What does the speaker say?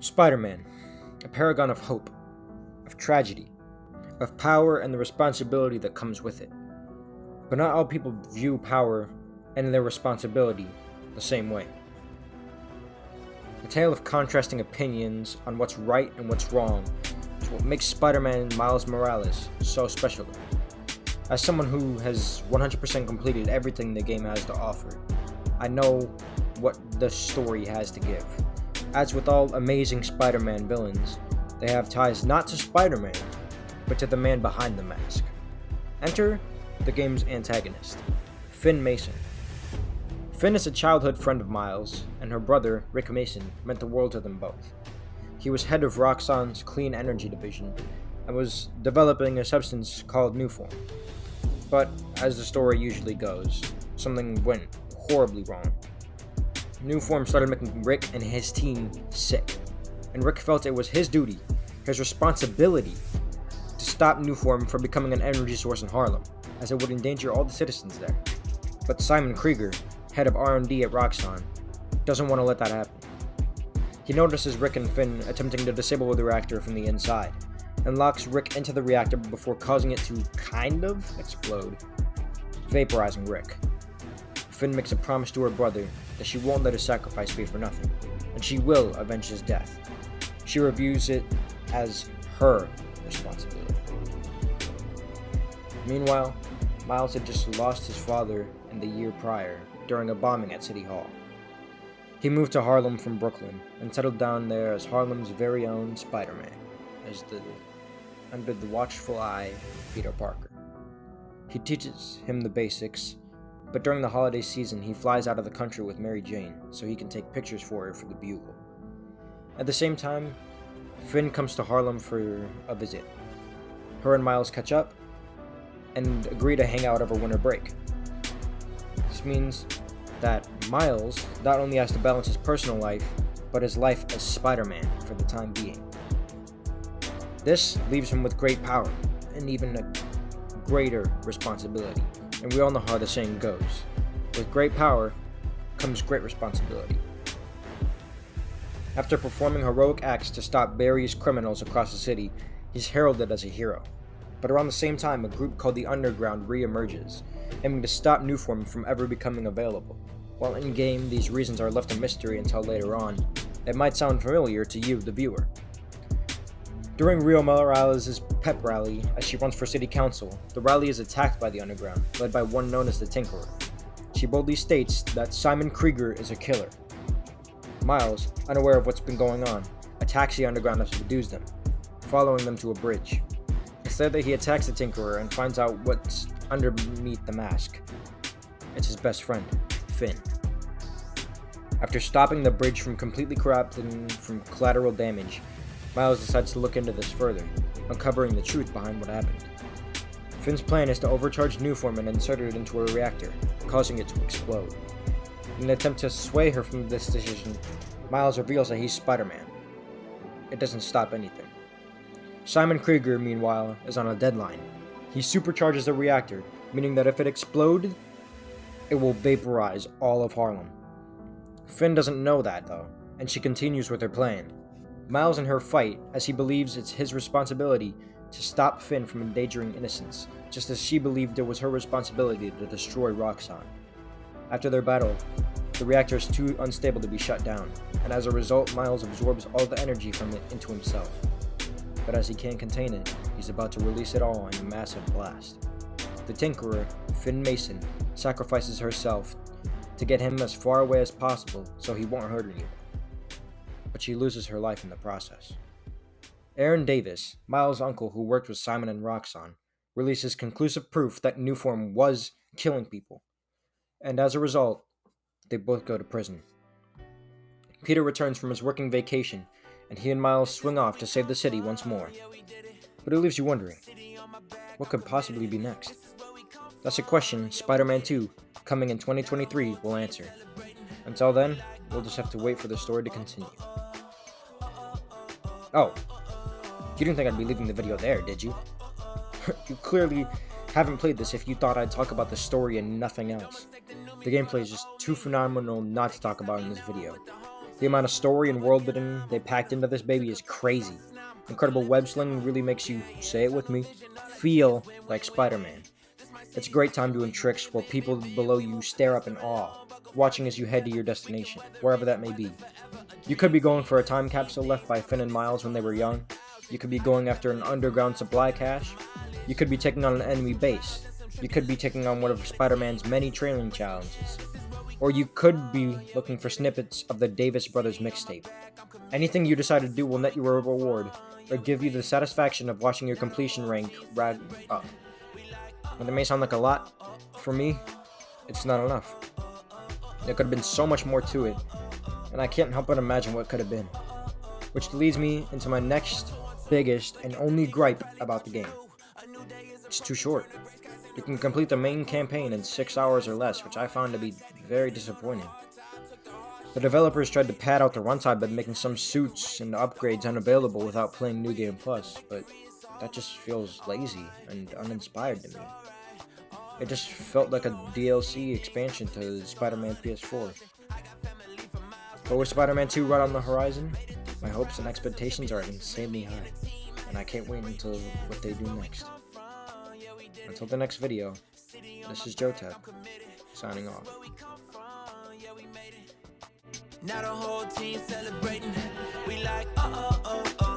Spider-Man, a paragon of hope, of tragedy, of power and the responsibility that comes with it. But not all people view power and their responsibility the same way. A tale of contrasting opinions on what's right and what's wrong is what makes Spider-Man Miles Morales so special. As someone who has 100% completed everything the game has to offer, I know what the story has to give. As with all amazing Spider-Man villains, they have ties not to Spider-Man, but to the man behind the mask. Enter the game's antagonist, Finn Mason. Finn is a childhood friend of Miles, and her brother, Rick Mason, meant the world to them both. He was head of Roxxon's Clean Energy division, and was developing a substance called Nuform. But, as the story usually goes, something went horribly wrong. Nuform started making Rick and his team sick, and Rick felt it was his duty, his responsibility, to stop Nuform from becoming an energy source in Harlem, as it would endanger all the citizens there. But Simon Krieger, head of R&D at Roxxon, doesn't want to let that happen. He notices Rick and Finn attempting to disable the reactor from the inside, and locks Rick into the reactor before causing it to kind of explode, vaporizing Rick. Finn makes a promise to her brother that she won't let his sacrifice be for nothing, and she will avenge his death. She reviews it as her responsibility. Meanwhile, Miles had just lost his father in the year prior during a bombing at City Hall. He moved to Harlem from Brooklyn and settled down there as Harlem's very own Spider-Man, under the watchful eye of Peter Parker. He teaches him the basics, but during the holiday season he flies out of the country with Mary Jane so he can take pictures for her for the Bugle. At the same time, Finn comes to Harlem for a visit. Her and Miles catch up and agree to hang out over winter break. This means that Miles not only has to balance his personal life, but his life as Spider-Man for the time being. This leaves him with great power, and even a greater responsibility. And we all know how the saying goes. With great power comes great responsibility. After performing heroic acts to stop various criminals across the city, he's heralded as a hero. But around the same time, a group called the Underground re-emerges, aiming to stop Nuform from ever becoming available. While in-game, these reasons are left a mystery until later on. It might sound familiar to you, the viewer. During Rio Morales' pep rally, as she runs for city council, the rally is attacked by the Underground, led by one known as the Tinkerer. She boldly states that Simon Krieger is a killer. Miles, unaware of what's been going on, attacks the Underground to subdue them, following them to a bridge. It's there that he attacks the Tinkerer and finds out what's underneath the mask. It's his best friend, Finn. After stopping the bridge from completely corrupting from collateral damage, Miles decides to look into this further, uncovering the truth behind what happened. Finn's plan is to overcharge Nuform and insert it into a reactor, causing it to explode. In an attempt to sway her from this decision, Miles reveals that he's Spider-Man. It doesn't stop anything. Simon Krieger, meanwhile, is on a deadline. He supercharges the reactor, meaning that if it exploded, it will vaporize all of Harlem. Finn doesn't know that, though, and she continues with her plan. Miles and her fight, as he believes it's his responsibility to stop Finn from endangering innocents, just as she believed it was her responsibility to destroy Roxxon. After their battle, the reactor is too unstable to be shut down, and as a result, Miles absorbs all the energy from it into himself. But as he can't contain it, he's about to release it all in a massive blast. The Tinkerer, Finn Mason, sacrifices herself to get him as far away as possible so he won't hurt anyone. But she loses her life in the process. Aaron Davis, Miles' uncle who worked with Simon and Roxxon, releases conclusive proof that Nuform was killing people, and as a result, they both go to prison. Peter returns from his working vacation, and he and Miles swing off to save the city once more. But it leaves you wondering, what could possibly be next? That's a question Spider-Man 2, coming in 2023, will answer. Until then, we'll just have to wait for the story to continue. Oh, you didn't think I'd be leaving the video there, did you? You clearly haven't played this if you thought I'd talk about the story and nothing else. The gameplay is just too phenomenal not to talk about in this video. The amount of story and world building they packed into this baby is crazy. Incredible web sling really makes you, say it with me, feel like Spider-Man. It's a great time doing tricks where people below you stare up in awe, watching as you head to your destination, wherever that may be. You could be going for a time capsule left by Finn and Miles when they were young. You could be going after an underground supply cache. You could be taking on an enemy base. You could be taking on one of Spider-Man's many training challenges. Or you could be looking for snippets of the Davis Brothers mixtape. Anything you decide to do will net you a reward, or give you the satisfaction of watching your completion rank rag up. And it may sound like a lot, for me, it's not enough. There could have been so much more to it, and I can't help but imagine what could have been. Which leads me into my next, biggest, and only gripe about the game. It's too short. You can complete the main campaign in 6 hours or less, which I found to be very disappointing. The developers tried to pad out the runtime by making some suits and upgrades unavailable without playing New Game Plus, but that just feels lazy and uninspired to me. It just felt like a DLC expansion to Spider-Man PS4. But with Spider-Man 2 right on the horizon, my hopes and expectations are insanely high, and I can't wait until what they do next. Until the next video, this is Jotep, signing off. Now the whole team celebrating. We like, oh, oh, oh, oh.